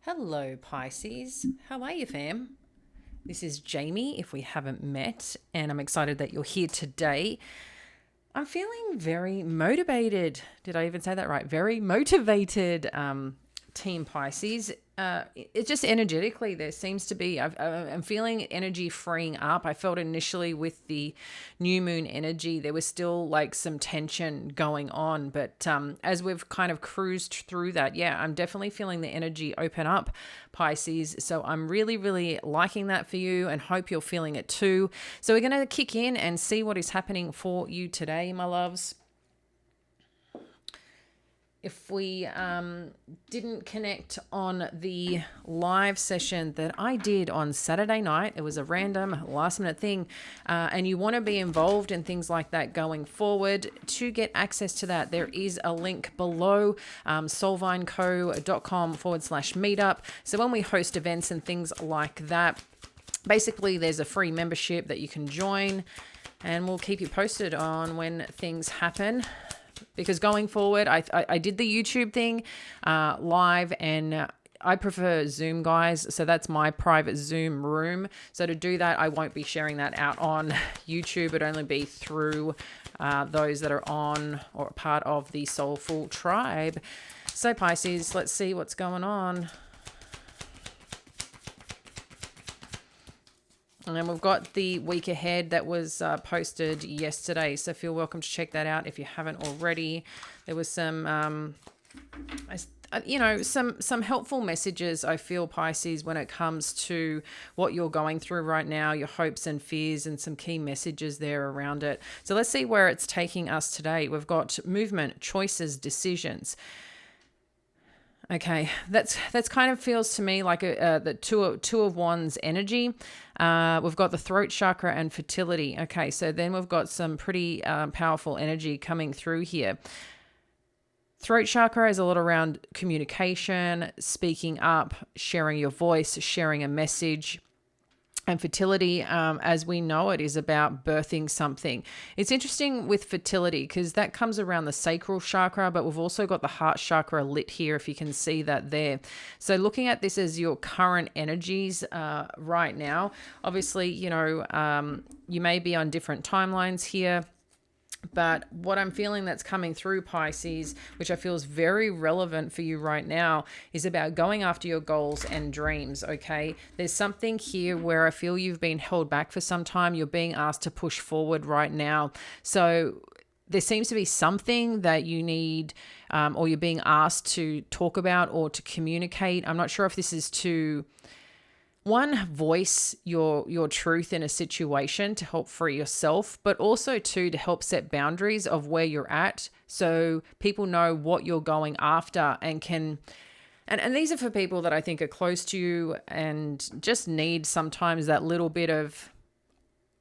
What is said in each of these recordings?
Hello, Pisces. How are you, fam? This is Jamie, if we haven't met, and I'm excited that you're here today. I'm feeling very motivated. Did I even say that right? Very motivated, Team Pisces. It's just energetically, there seems to be, I'm feeling energy freeing up. I felt initially with the new moon energy, there was still like some tension going on. But as we've kind of cruised through that, yeah, I'm definitely feeling the energy open up, Pisces. So I'm really, really liking that for you and hope you're feeling it too. So we're going to kick in and see what is happening for you today, my loves. If we didn't connect on the live session that I did on Saturday night, it was a random last minute thing, and you want to be involved in things like that going forward. To get access to that, there is a link below, soulvineco.com/meetup. So when we host events and things like that, basically there's a free membership that you can join, and we'll keep you posted on when things happen. Because going forward, I did the YouTube thing live, and I prefer Zoom, guys. So that's my private Zoom room. So to do that, I won't be sharing that out on YouTube. It'd only be through those that are on or part of the Soulful Tribe. So Pisces, let's see what's going on. And then we've got the week ahead that was posted yesterday. So feel welcome to check that out if you haven't already. There was some, some helpful messages, I feel, Pisces, when it comes to what you're going through right now, your hopes and fears, and some key messages there around it. So let's see where it's taking us today. We've got movement, choices, decisions. Okay, that's kind of feels to me like the two of wands energy. We've got the throat chakra and fertility. Okay, so then we've got some pretty powerful energy coming through here. Throat chakra is a lot around communication, speaking up, sharing your voice, sharing a message. And fertility, as we know it, is about birthing something. It's interesting with fertility because that comes around the sacral chakra, but we've also got the heart chakra lit here, if you can see that there. So looking at this as your current energies right now, obviously, you may be on different timelines here. But what I'm feeling that's coming through, Pisces, which I feel is very relevant for you right now, is about going after your goals and dreams, okay? There's something here where I feel you've been held back for some time. You're being asked to push forward right now. So there seems to be something that you need or you're being asked to talk about or to communicate. I'm not sure if this is to... voice your truth in a situation to help free yourself, but also to help set boundaries of where you're at so people know what you're going after and can... And these are for people that I think are close to you and just need sometimes that little bit of...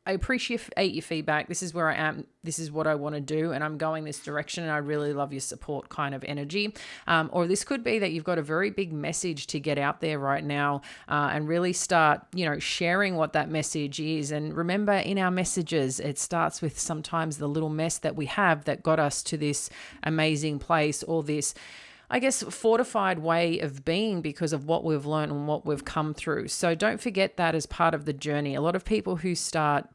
I appreciate your feedback. This is where I am. This is what I want to do. And I'm going this direction. And I really love your support kind of energy. Or this could be that you've got a very big message to get out there right now and really start, sharing what that message is. And remember, in our messages, it starts with sometimes the little mess that we have that got us to this amazing place or this, I guess, fortified way of being because of what we've learned and what we've come through. So don't forget that as part of the journey. A lot of people who start,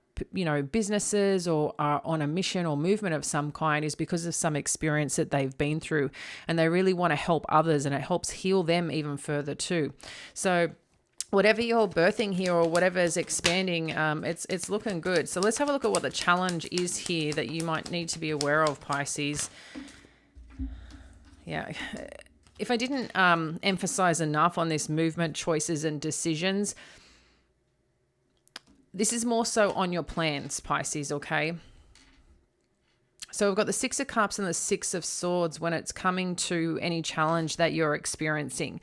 businesses or are on a mission or movement of some kind is because of some experience that they've been through, and they really want to help others, and it helps heal them even further too. So whatever you're birthing here or whatever is expanding, it's looking good. So let's have a look at what the challenge is here that you might need to be aware of, Pisces. Yeah, if I didn't emphasize enough on this movement, choices, and decisions, this is more so on your plans, Pisces, okay? So we've got the Six of Cups and the Six of Swords when it's coming to any challenge that you're experiencing.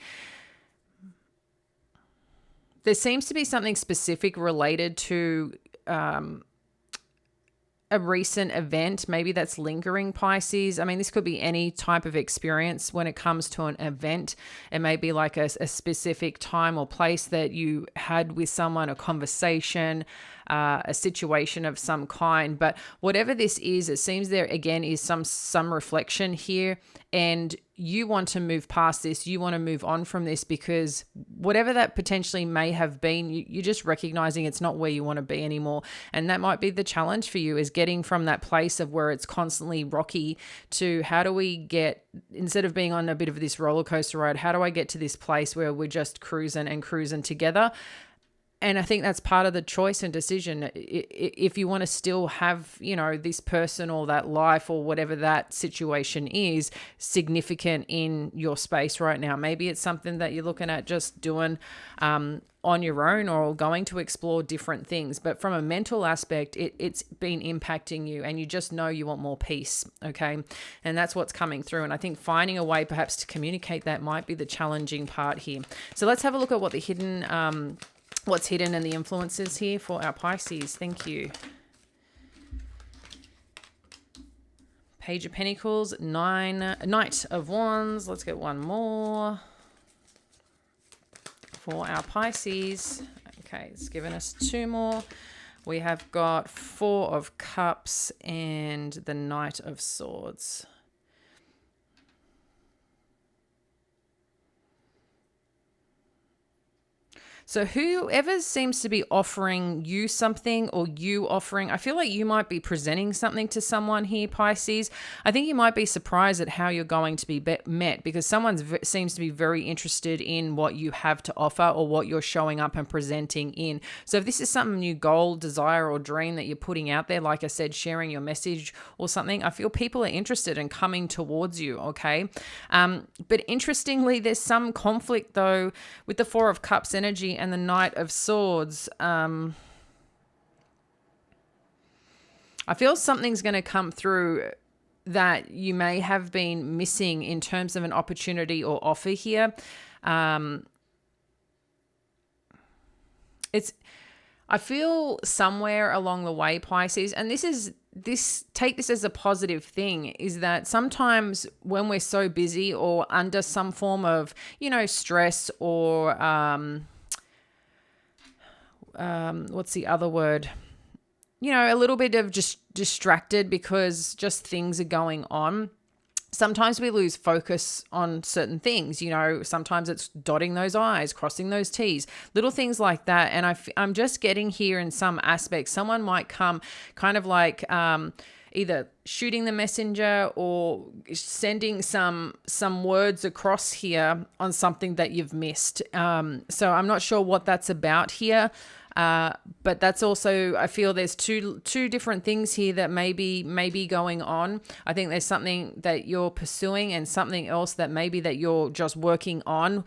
There seems to be something specific related to a recent event, maybe that's lingering, Pisces. I mean, this could be any type of experience when it comes to an event. It may be like a specific time or place that you had with someone, a conversation, a situation of some kind. But whatever this is, it seems there again is some reflection here, and you want to move past this. You want to move on from this, because whatever that potentially may have been, you're just recognizing it's not where you want to be anymore. And that might be the challenge for you, is getting from that place of where it's constantly rocky to how do we get, instead of being on a bit of this roller coaster ride, how do I get to this place where we're just cruising together? And I think that's part of the choice and decision. If you want to still have, this person or that life or whatever that situation is significant in your space right now, maybe it's something that you're looking at just doing on your own, or going to explore different things. But from a mental aspect, it's been impacting you, and you just know you want more peace, okay? And that's what's coming through. And I think finding a way perhaps to communicate that might be the challenging part here. So let's have a look at what the what's hidden and the influences here for our Pisces. Thank you. Page of Pentacles, Knight of Wands. Let's get one more for our Pisces. Okay, it's given us two more. We have got Four of Cups and the Knight of Swords. So whoever seems to be offering you something, or you offering, I feel like you might be presenting something to someone here, Pisces. I think you might be surprised at how you're going to be met, because someone seems to be very interested in what you have to offer, or what you're showing up and presenting in. So if this is some new goal, desire, or dream that you're putting out there, like I said, sharing your message or something, I feel people are interested in coming towards you, okay? But interestingly, there's some conflict though with the Four of Cups energy and the Knight of Swords. I feel something's going to come through that you may have been missing in terms of an opportunity or offer here. I feel somewhere along the way, Pisces, and take this as a positive thing, is that sometimes when we're so busy or under some form of, stress, or what's the other word? A little bit of just distracted because just things are going on. Sometimes we lose focus on certain things. Sometimes it's dotting those I's, crossing those T's, little things like that. And I'm just getting here in some aspects, someone might come kind of like either shooting the messenger or sending some words across here on something that you've missed. So I'm not sure what that's about here. But that's also, I feel there's two different things here that may be going on. I think there's something that you're pursuing and something else that maybe that you're just working on,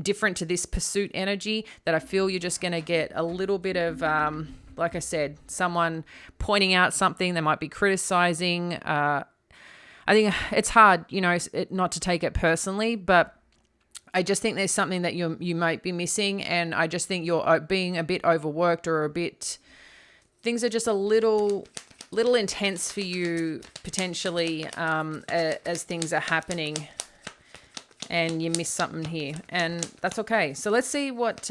different to this pursuit energy, that I feel you're just going to get a little bit of, like I said, someone pointing out something, they might be criticizing. I think it's hard, not to take it personally, but I just think there's something that you might be missing, and I just think you're being a bit overworked, or things are just a little intense for you potentially, as things are happening, and you miss something here, and that's okay. So let's see what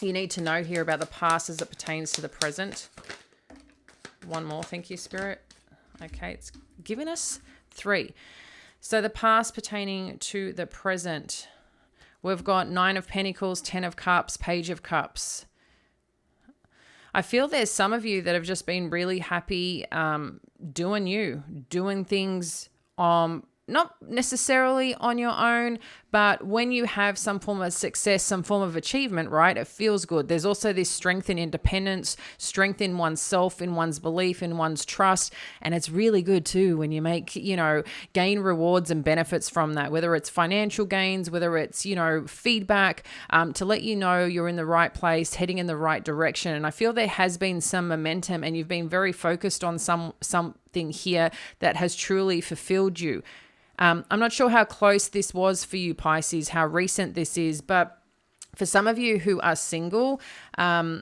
you need to know here about the past as it pertains to the present. One more, thank you, Spirit. Okay, it's given us 3. So the past pertaining to the present, we've got 9 of Pentacles, 10 of Cups, Page of Cups. I feel there's some of you that have just been really happy doing things not necessarily on your own, but when you have some form of success, some form of achievement, right, it feels good. There's also this strength in independence, strength in oneself, in one's belief, in one's trust. And it's really good too when you make, gain rewards and benefits from that, whether it's financial gains, whether it's, feedback, to let you know you're in the right place, heading in the right direction. And I feel there has been some momentum, and you've been very focused on something here that has truly fulfilled you. I'm not sure how close this was for you, Pisces, how recent this is, but for some of you who are single, I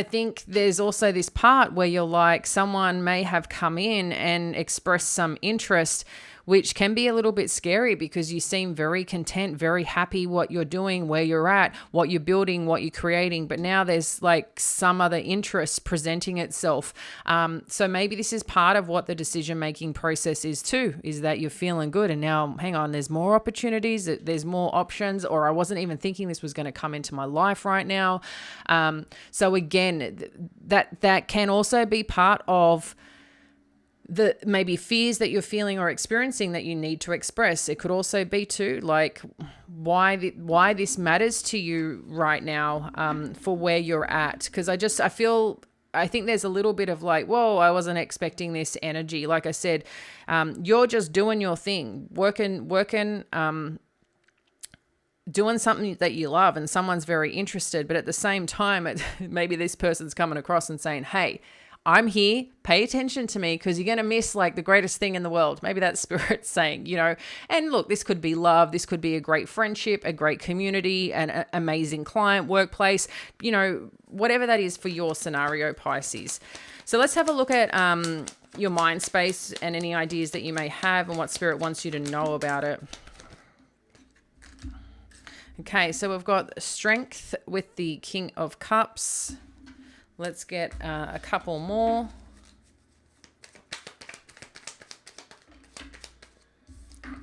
think there's also this part where you're like, someone may have come in and expressed some interest which can be a little bit scary because you seem very content, very happy what you're doing, where you're at, what you're building, what you're creating. But now there's like some other interest presenting itself. So maybe this is part of what the decision-making process is too, is that you're feeling good. And now, hang on, there's more opportunities, there's more options, or I wasn't even thinking this was going to come into my life right now. So again, that can also be part of the maybe fears that you're feeling or experiencing that you need to express. It could also be too like why this matters to you right now, for where you're at. Because I think there's a little bit of like, whoa, I wasn't expecting this energy. Like I said, you're just doing your thing, working, doing something that you love, and someone's very interested. But at the same time, maybe this person's coming across and saying, hey, I'm here, pay attention to me, because you're going to miss like the greatest thing in the world. Maybe that's spirit saying, and look, this could be love. This could be a great friendship, a great community, an amazing client, workplace, whatever that is for your scenario, Pisces. So let's have a look at your mind space and any ideas that you may have and what spirit wants you to know about it. Okay, so we've got strength with the King of Cups. Let's get a couple more.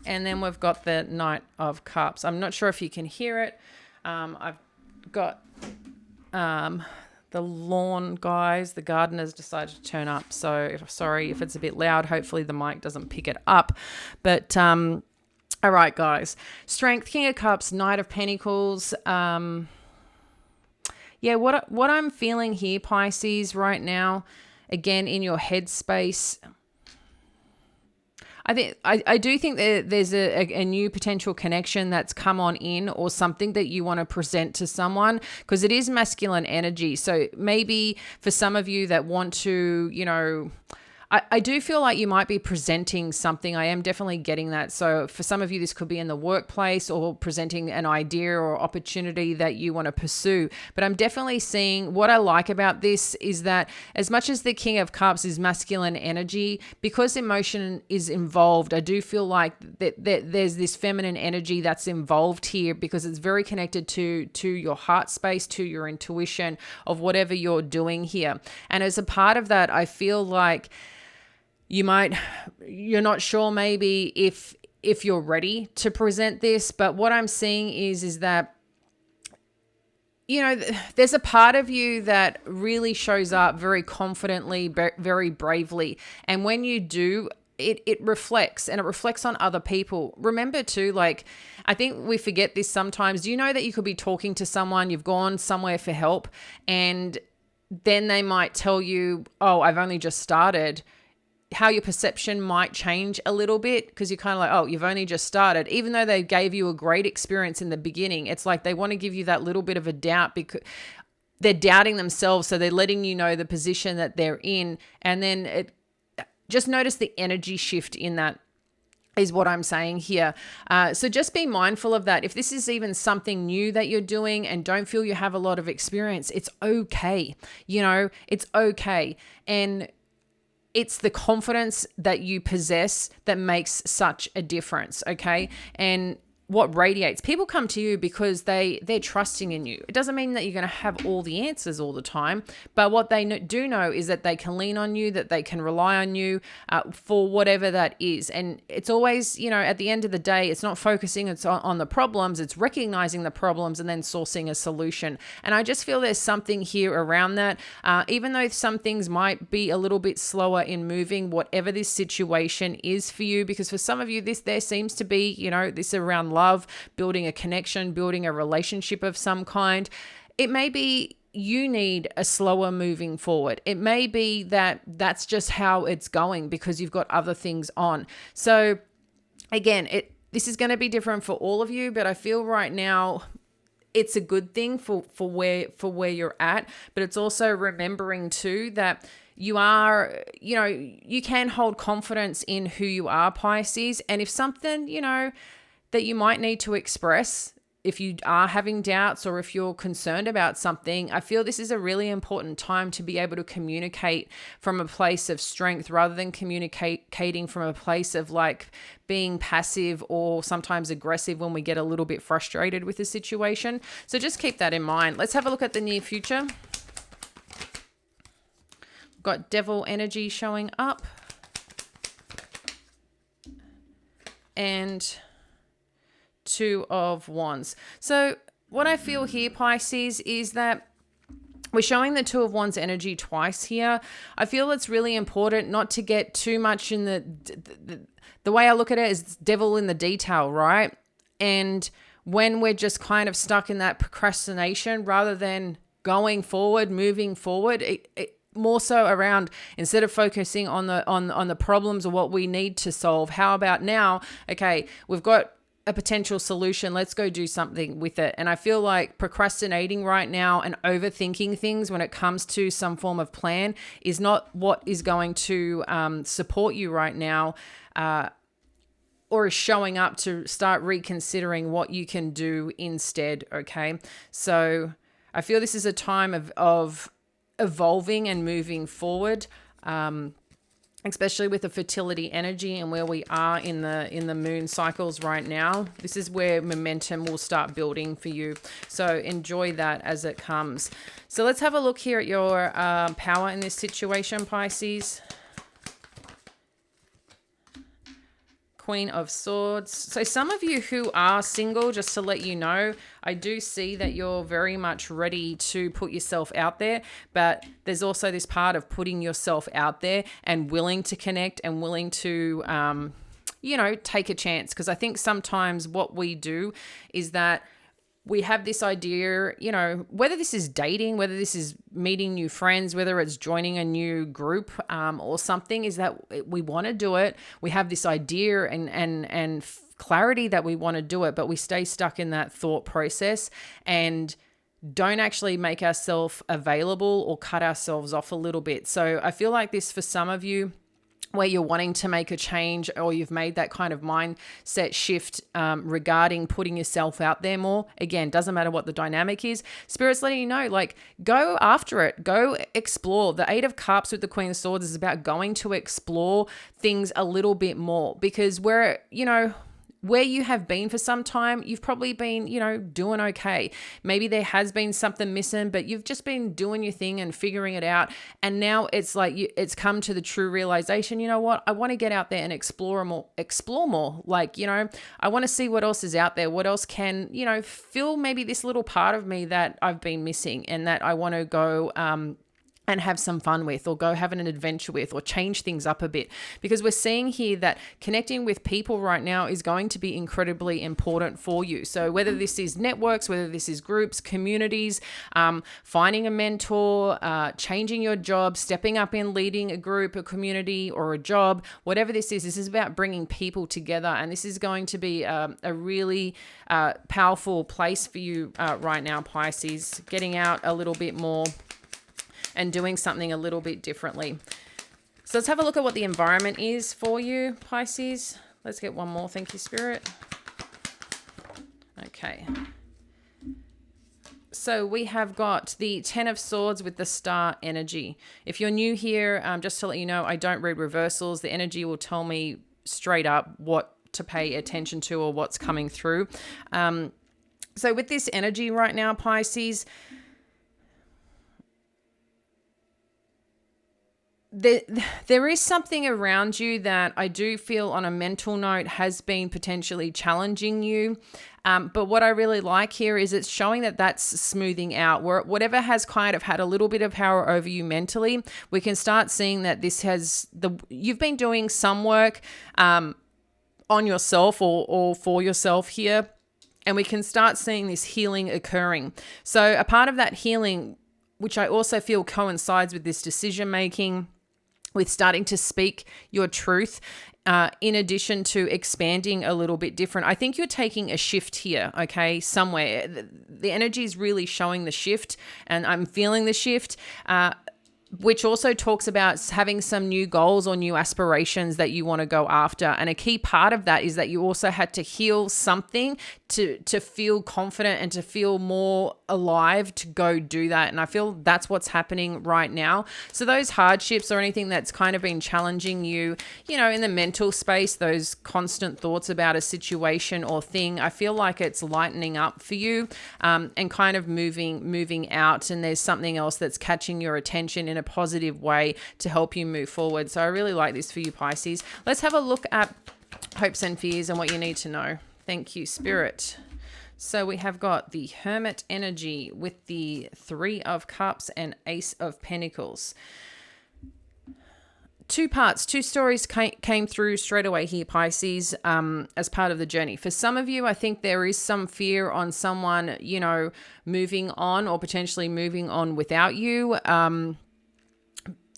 And then we've got the Knight of Cups. I'm not sure if you can hear it. I've got the lawn guys, the gardeners decided to turn up. So sorry if it's a bit loud. Hopefully the mic doesn't pick it up. But all right, guys. Strength, King of Cups, Knight of Pentacles. Yeah, what I'm feeling here, Pisces, right now, again, in your headspace, I do think that there's a new potential connection that's come on in, or something that you want to present to someone, because it is masculine energy. So maybe for some of you that want to, I do feel like you might be presenting something. I am definitely getting that. So for some of you, this could be in the workplace or presenting an idea or opportunity that you want to pursue. But I'm definitely seeing, what I like about this is that as much as the King of Cups is masculine energy, because emotion is involved, I do feel like that there's this feminine energy that's involved here, because it's very connected to your heart space, to your intuition of whatever you're doing here. And as a part of that, I feel like you're not sure maybe if you're ready to present this, but what I'm seeing is that, there's a part of you that really shows up very confidently, very bravely. And when you do, it reflects, and it reflects on other people. Remember too, like, I think we forget this sometimes. Do you know that you could be talking to someone, you've gone somewhere for help, and then they might tell you, oh, I've only just started. How your perception might change a little bit, because you're kind of like, oh, you've only just started. Even though they gave you a great experience in the beginning, it's like they want to give you that little bit of a doubt, because they're doubting themselves. So they're letting you know the position that they're in. And then just notice the energy shift in that is what I'm saying here. So just be mindful of that. If this is even something new that you're doing and don't feel you have a lot of experience, it's okay. It's okay. And it's the confidence that you possess that makes such a difference, okay? And what radiates. People come to you because they're trusting in you. It doesn't mean that you're going to have all the answers all the time, but what they do know is that they can lean on you, that they can rely on you for whatever that is. And it's always, at the end of the day, it's not focusing on the problems, it's recognizing the problems and then sourcing a solution. And I just feel there's something here around that. Even though some things might be a little bit slower in moving, whatever this situation is for you, because for some of you, there seems to be, this around love, building a connection, building a relationship of some kind. It may be you need a slower moving forward. It may be that that's just how it's going because you've got other things on. So again, this is going to be different for all of you, but I feel right now it's a good thing for where you're at, but it's also remembering too that you are, you can hold confidence in who you are, Pisces. And if something, that you might need to express, if you are having doubts or if you're concerned about something, I feel this is a really important time to be able to communicate from a place of strength rather than communicating from a place of like being passive or sometimes aggressive when we get a little bit frustrated with the situation. So just keep that in mind. Let's have a look at the near future. We've got Devil energy showing up. And Two of Wands. So what I feel here, Pisces, is that we're showing the Two of Wands energy twice here. I feel it's really important not to get too much in the way I look at it is devil in the detail, right? And when we're just kind of stuck in that procrastination rather than going forward, moving forward, it more so around, instead of focusing on the problems or what we need to solve, how about now, okay, we've got a potential solution, let's go do something with it. And I feel like procrastinating right now and overthinking things when it comes to some form of plan is not what is going to support you right now, or is showing up to start reconsidering what you can do instead, okay? So I feel this is a time of evolving and moving forward, especially with the fertility energy and where we are in the moon cycles right now. This is where momentum will start building for you. So enjoy that as it comes. So let's have a look here at your power in this situation, Pisces. Queen of Swords. So some of you who are single, just to let you know, I do see that you're very much ready to put yourself out there, but there's also this part of putting yourself out there and willing to connect and willing to, take a chance. Because I think sometimes what we do is that we have this idea, whether this is dating, whether this is meeting new friends, whether it's joining a new group or something, is that we want to do it. We have this idea and clarity that we want to do it, but we stay stuck in that thought process and don't actually make ourselves available or cut ourselves off a little bit. So I feel like this for some of you, where you're wanting to make a change or you've made that kind of mindset shift regarding putting yourself out there more. Again, doesn't matter what the dynamic is. Spirit's letting you know, like, go after it. Go explore. The Eight of Cups with the Queen of Swords is about going to explore things a little bit more, because where you have been for some time, you've probably been, doing okay. Maybe there has been something missing, but you've just been doing your thing and figuring it out. And now it's like it's come to the true realization, you know what? I want to get out there and explore more. Like, I want to see what else is out there. What else can, fill maybe this little part of me that I've been missing and that I want to go, and have some fun with, or go have an adventure with, or change things up a bit. Because we're seeing here that connecting with people right now is going to be incredibly important for you. So whether this is networks, whether this is groups, communities, finding a mentor, changing your job, stepping up in leading a group, a community, or a job, whatever this is about bringing people together. And this is going to be a really powerful place for you right now, Pisces, getting out a little bit more and doing something a little bit differently. So let's have a look at what the environment is for you, Pisces. Let's get one more. Thank you, Spirit. Okay. So we have got the Ten of Swords with the Star energy. If you're new here, just to let you know, I don't read reversals. The energy will tell me straight up what to pay attention to or what's coming through. So with this energy right now, Pisces, there is something around you that I do feel on a mental note has been potentially challenging you. But what I really like here is it's showing that that's smoothing out. Whatever has kind of had a little bit of power over you mentally, we can start seeing that you've been doing some work on yourself or for yourself here. And we can start seeing this healing occurring. So a part of that healing, which I also feel coincides with this decision making, with starting to speak your truth, in addition to expanding a little bit different. I think you're taking a shift here, okay, somewhere. The energy is really showing the shift, and I'm feeling the shift. which also talks about having some new goals or new aspirations that you want to go after. And a key part of that is that you also had to heal something to feel confident and to feel more alive to go do that. And I feel that's what's happening right now. So those hardships or anything that's kind of been challenging you, you know, in the mental space, those constant thoughts about a situation or thing, I feel like it's lightening up for you, and kind of moving out. And there's something else that's catching your attention in a positive way to help you move forward. So I really like this for you, Pisces. Let's have a look at hopes and fears and what you need to know. Thank you, Spirit. So we have got the Hermit energy with the Three of Cups and Ace of Pentacles. Two parts, two stories came through straight away here, Pisces, as part of the journey. For some of you, I think there is some fear on someone, you know, moving on or potentially moving on without you.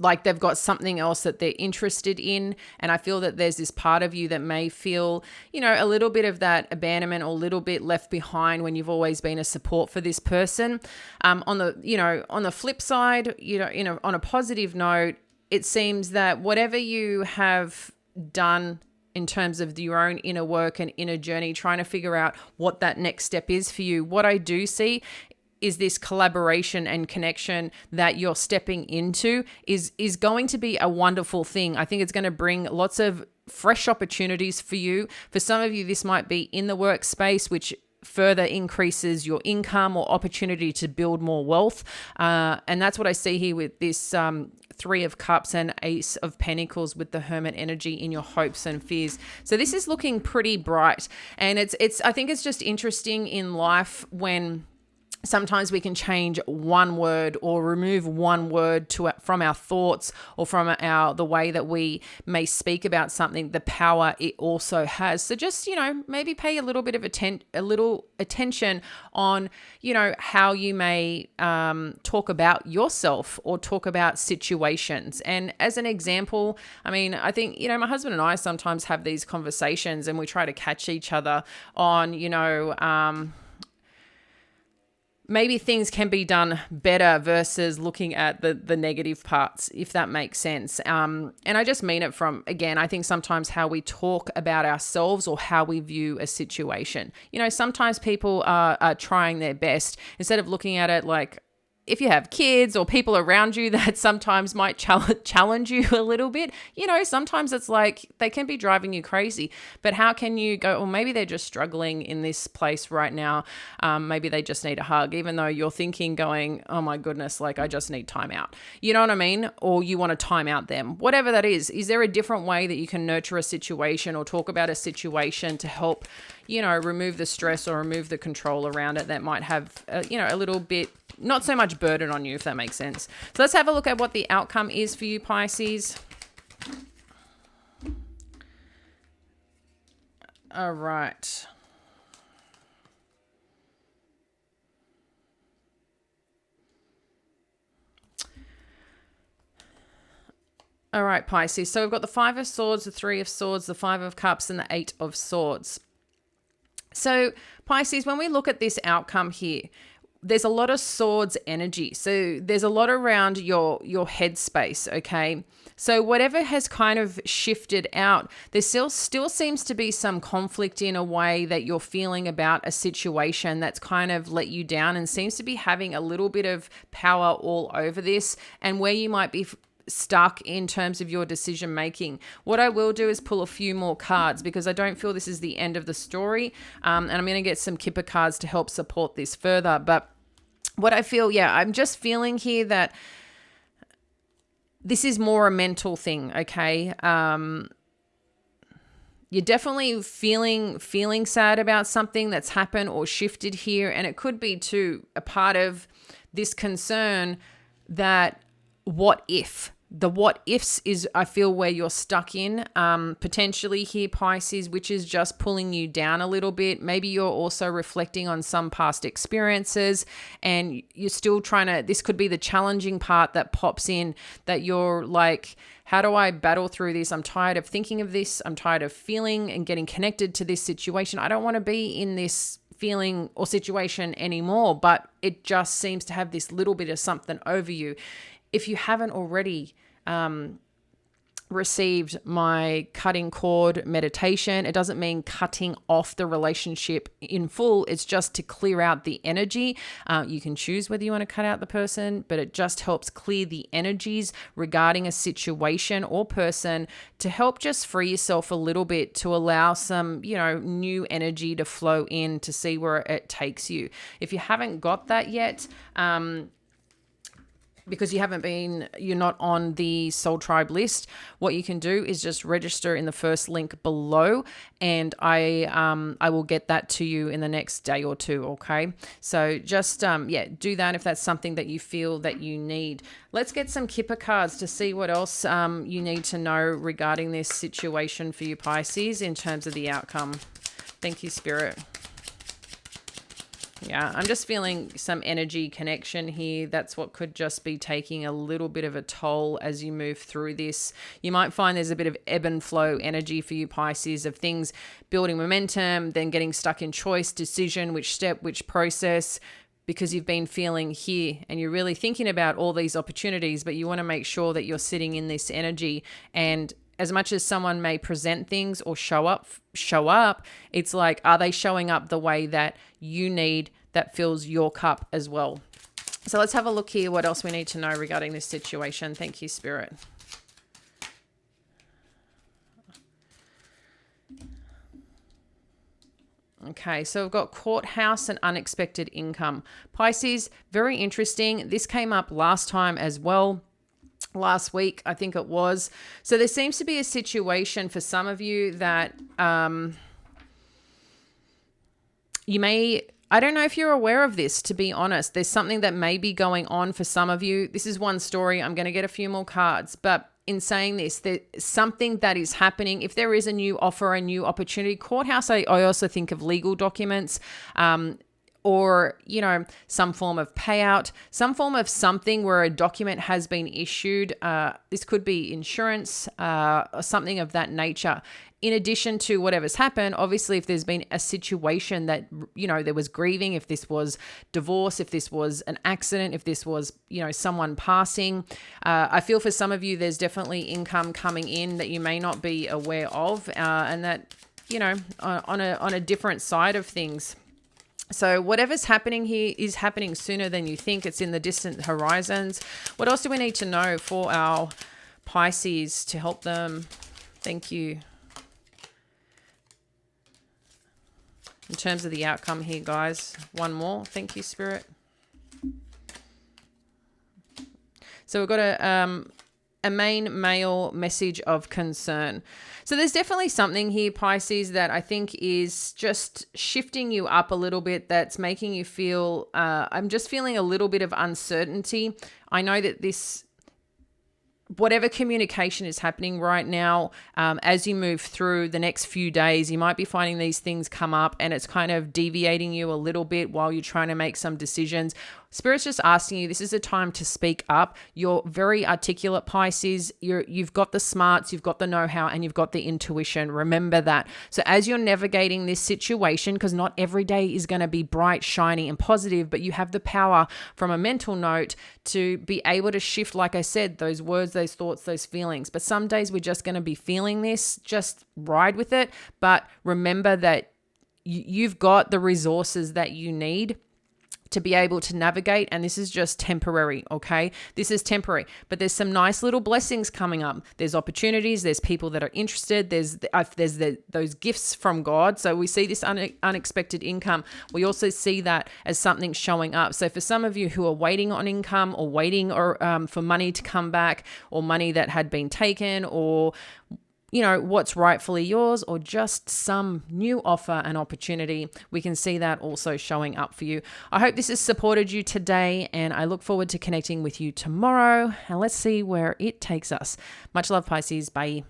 Like they've got something else that they're interested in. And I feel that there's this part of you that may feel, you know, a little bit of that abandonment or a little bit left behind when you've always been a support for this person. On the flip side, on a positive note, it seems that whatever you have done in terms of your own inner work and inner journey, trying to figure out what that next step is for you, what I do see is this collaboration and connection that you're stepping into is going to be a wonderful thing. I think it's going to bring lots of fresh opportunities for you. For some of you, this might be in the workspace, which further increases your income or opportunity to build more wealth. And that's what I see here with this Three of Cups and Ace of Pentacles with the Hermit energy in your hopes and fears. So this is looking pretty bright. And I think it's just interesting in life when sometimes we can change one word or remove one word from our thoughts or from the way that we may speak about something, the power it also has. So just, maybe pay a little bit of attention on, how you may talk about yourself or talk about situations. And as an example, I think, my husband and I sometimes have these conversations and we try to catch each other on, maybe things can be done better versus looking at the negative parts, if that makes sense. And I just mean it from, again, I think sometimes how we talk about ourselves or how we view a situation. Sometimes people are trying their best instead of looking at it like, if you have kids or people around you that sometimes might challenge you a little bit, sometimes it's like they can be driving you crazy. But how can you go, well, maybe they're just struggling in this place right now. Maybe they just need a hug, even though you're thinking going, oh my goodness, like I just need time out. You know what I mean? Or you want to time out them, whatever that is. Is there a different way that you can nurture a situation or talk about a situation to help, remove the stress or remove the control around it that might have, a little bit, not so much burden on you, if that makes sense. So let's have a look at what the outcome is for you, Pisces. All right. All right, Pisces. So we've got the Five of Swords, the Three of Swords, the Five of Cups, and the Eight of Swords. So Pisces, when we look at this outcome here, there's a lot of swords energy. So there's a lot around your headspace, okay? So whatever has kind of shifted out, there still seems to be some conflict in a way that you're feeling about a situation that's kind of let you down and seems to be having a little bit of power all over this, and where you might be stuck in terms of your decision making. What I will do is pull a few more cards because I don't feel this is the end of the story. And I'm going to get some Kipper cards to help support this further. But what I feel, I'm just feeling here that this is more a mental thing, okay? You're definitely feeling sad about something that's happened or shifted here. And it could be too a part of this concern that the what ifs is, I feel, where you're stuck in, potentially here, Pisces, which is just pulling you down a little bit. Maybe you're also reflecting on some past experiences and you're still this could be the challenging part that pops in, that you're like, how do I battle through this? I'm tired of thinking of this. I'm tired of feeling and getting connected to this situation. I don't want to be in this feeling or situation anymore, but it just seems to have this little bit of something over you. if you haven't already received my cutting cord meditation, it doesn't mean cutting off the relationship in full. It's just to clear out the energy. You can choose whether you want to cut out the person, but it just helps clear the energies regarding a situation or person to help just free yourself a little bit, to allow some, new energy to flow in, to see where it takes you. If you haven't got that yet, because you're not on the Soul Tribe list, what you can do is just register in the first link below, and I will get that to you in the next day or two, okay? So just, do that if that's something that you feel that you need. Let's get some Kipper cards to see what else you need to know regarding this situation for you, Pisces, in terms of the outcome. Thank you, Spirit. Yeah, I'm just feeling some energy connection here. That's what could just be taking a little bit of a toll as you move through this. You might find there's a bit of ebb and flow energy for you, Pisces, of things building momentum, then getting stuck in choice, decision, which step, which process, because you've been feeling here and you're really thinking about all these opportunities, but you want to make sure that you're sitting in this energy. And as much as someone may present things or show up, it's like, are they showing up the way that you need, that fills your cup as well? So let's have a look here, what else we need to know regarding this situation. Thank you, Spirit. Okay, so we've got courthouse and unexpected income. Pisces, very interesting. This came up last time as well. Last week, I think it was. So there seems to be a situation for some of you that you may, I don't know if you're aware of this, to be honest. There's something that may be going on for some of you. This is one story. I'm going to get a few more cards, but in saying this, there's something that is happening. If there is a new offer, a new opportunity, courthouse, I also think of legal documents, or, some form of payout, some form of something where a document has been issued. This could be insurance, or something of that nature. In addition to whatever's happened, obviously, if there's been a situation that, there was grieving, if this was divorce, if this was an accident, if this was, someone passing, I feel for some of you, there's definitely income coming in that you may not be aware of, and that, on a different side of things. So whatever's happening here is happening sooner than you think. It's in the distant horizons. What else do we need to know for our Pisces to help them? Thank you. In terms of the outcome here, guys, one more. Thank you, Spirit. So we've got a main male message of concern. So there's definitely something here, Pisces, that I think is just shifting you up a little bit, that's making you feel, I'm just feeling a little bit of uncertainty. I know that whatever communication is happening right now, as you move through the next few days, you might be finding these things come up and it's kind of deviating you a little bit while you're trying to make some decisions. Spirit's just asking you, this is a time to speak up. You're very articulate, Pisces. You've got the smarts, you've got the know-how, and you've got the intuition. Remember that. So as you're navigating this situation, because not every day is going to be bright, shiny, and positive, but you have the power from a mental note to be able to shift, like I said, those words, those thoughts, those feelings. But some days we're just going to be feeling this. Just ride with it. But remember that you've got the resources that you need to be able to navigate, and this is just temporary, okay? This is temporary, but there's some nice little blessings coming up. There's opportunities, there's people that are interested, there's those gifts from God. So we see this unexpected income. We also see that as something showing up. So for some of you who are waiting on income, or waiting for money to come back, or money that had been taken, or what's rightfully yours, or just some new offer and opportunity, we can see that also showing up for you. I hope this has supported you today, and I look forward to connecting with you tomorrow, and let's see where it takes us. Much love, Pisces. Bye.